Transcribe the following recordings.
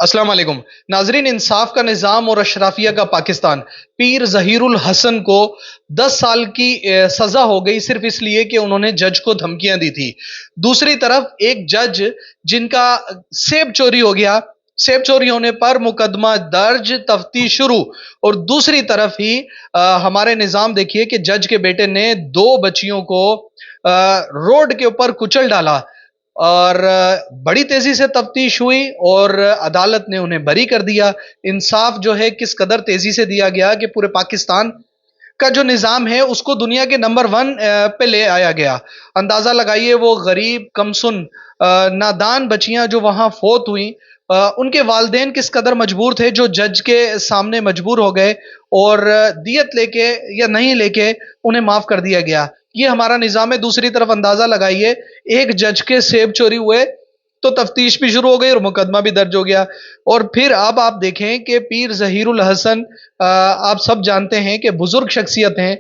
अस्सलाम वालेकुम नाजरीन। इंसाफ का निज़ाम और अशराफिया का पाकिस्तान। पीर ज़हीरुल हसन को 10 साल की सज़ा हो गई सिर्फ इसलिए कि उन्होंने जज को धमकियां दी थी। दूसरी तरफ एक जज जिनका सेब चोरी हो गया, सेब चोरी होने पर मुकदमा दर्ज, तफ्तीश शुरू। और दूसरी तरफ ही हमारे निज़ाम देखिए कि जज के बेटे ने 2 बच्चियों को रोड के ऊपर कुचल डाला और बड़ी तेजी से तफ्तीश हुई और अदालत ने उन्हें बरी कर दिया। इंसाफ जो है किस कदर तेजी से दिया गया कि पूरे पाकिस्तान का जो निज़ाम है उसको दुनिया के नंबर 1 पे ले आया गया। अंदाज़ा लगाइए वो गरीब, कमसुन, नादान बच्चियां जो वहां फोत हुई, उनके वालिदैन किस कदर मजबूर थे जो जज के सामने मजबूर हो गए और दियत लेके या नहीं लेके उन्हें माफ कर दिया गया। ये हमारा निज़ाम है। दूसरी तरफ अंदाजा लगाइए, एक जज के सेब चोरी हुए तो तफ्तीश भी शुरू हो गई और मुकदमा भी दर्ज हो गया। और फिर अब आप देखें कि पीर ज़हीरुल हसन, आप सब जानते हैं कि बुजुर्ग शख्सियत हैं।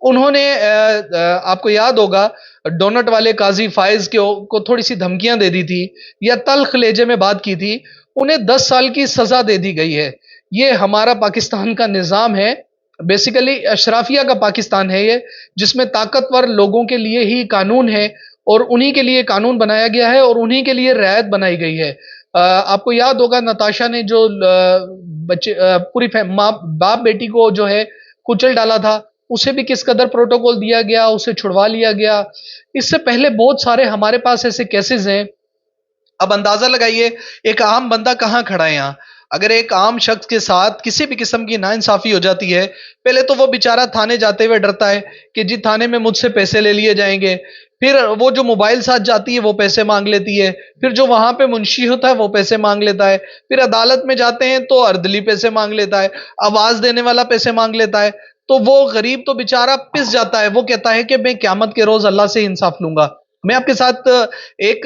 उन्होंने आपको याद होगा डोनट वाले काजी फायज को थोड़ी सी धमकियां दे दी थी या तल्ख लहजे में बात की थी, उन्हें 10 साल की सजा दे दी गई है। ये हमारा पाकिस्तान का निज़ाम है। बेसिकली अशराफिया का पाकिस्तान है ये, जिसमें ताकतवर लोगों के लिए ही कानून है और उन्हीं के लिए कानून बनाया गया है और उन्हीं के लिए रियायत बनाई गई है। आपको याद होगा नताशा ने जो बच्चे पूरी माँ बाप बेटी को जो है कुचल डाला था, उसे भी किस कदर प्रोटोकॉल दिया गया, उसे छुड़वा लिया गया। इससे पहले बहुत सारे हमारे पास ऐसे केसेस हैं। अब अंदाजा लगाइए एक आम बंदा कहाँ खड़ा है यहाँ। अगर एक आम शख्स के साथ किसी भी किस्म की नाइंसाफी हो जाती है, पहले तो वो बेचारा थाने जाते हुए डरता है कि जी थाने में मुझसे पैसे ले लिए जाएंगे। फिर वो जो मोबाइल साथ जाती है वो पैसे मांग लेती है। फिर जो वहां पे मुंशी होता है वो पैसे मांग लेता है। फिर अदालत में जाते हैं तो अर्दली पैसे मांग लेता है, आवाज देने वाला पैसे मांग लेता है। तो वो गरीब तो बेचारा पिस जाता है। वो कहता है कि मैं क़यामत के रोज अल्लाह से इंसाफ लूंगा। मैं आपके साथ एक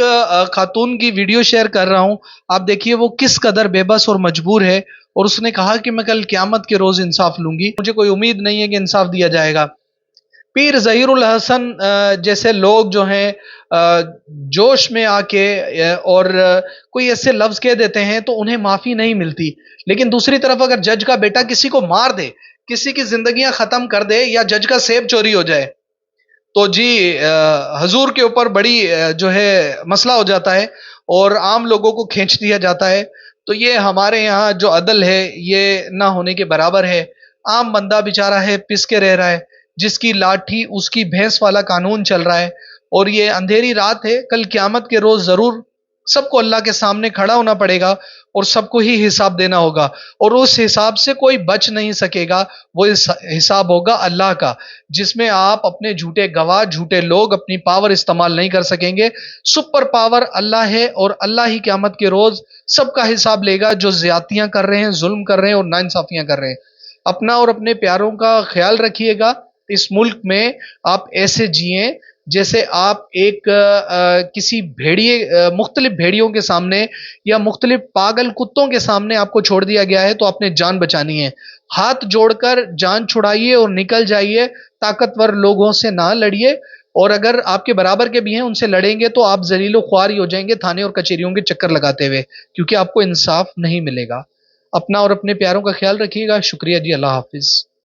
खातून की वीडियो शेयर कर रहा हूं। आप देखिए वो किस कदर बेबस और मजबूर है और उसने कहा कि मैं कल क़यामत के रोज इंसाफ लूंगी, मुझे कोई उम्मीद नहीं है कि इंसाफ दिया जाएगा। पीर ज़हीरुल हसन जैसे लोग जो हैं जोश में आके और कोई ऐसे लफ्ज कह देते हैं तो उन्हें माफी नहीं मिलती। लेकिन दूसरी तरफ अगर जज का बेटा किसी को मार दे, किसी की जिंदगियां खत्म कर दे या जज का सेब चोरी हो जाए तो जी हजूर के ऊपर बड़ी जो है मसला हो जाता है और आम लोगों को खींच दिया जाता है। तो ये हमारे यहाँ जो अदल है ये ना होने के बराबर है। आम बंदा बेचारा है पिस के रह रहा है, जिसकी लाठी उसकी भैंस वाला कानून चल रहा है। और ये अंधेरी रात है, कल क़यामत के रोज जरूर सबको अल्लाह के सामने खड़ा होना पड़ेगा और सबको ही हिसाब देना होगा और उस हिसाब से कोई बच नहीं सकेगा। वो हिसाब होगा अल्लाह का, जिसमें आप अपने झूठे गवाह, झूठे लोग अपनी पावर इस्तेमाल नहीं कर सकेंगे। सुपर पावर अल्लाह है और अल्लाह ही क़यामत के रोज सबका हिसाब लेगा जो ज्यादतियां कर रहे हैं, जुल्म कर रहे हैं और नाइंसाफियां कर रहे हैं। अपना और अपने प्यारों का ख्याल रखिएगा। इस मुल्क में आप ऐसे जिए जैसे आप एक किसी भेड़िए, मुख्तलिफ भेड़ियों के सामने या मुख्तलिफ पागल कुत्तों के सामने आपको छोड़ दिया गया है तो आपने जान बचानी है। हाथ जोड़कर जान छुड़ाइए और निकल जाइए। ताकतवर लोगों से ना लड़िए और अगर आपके बराबर के भी हैं उनसे लड़ेंगे तो आप जलीलो ख्वार ही हो जाएंगे थाने और कचहरियों के चक्कर लगाते हुए, क्योंकि आपको इंसाफ नहीं मिलेगा। अपना और अपने प्यारों का ख्याल रखिएगा। शुक्रिया जी, अल्लाह हाफिज।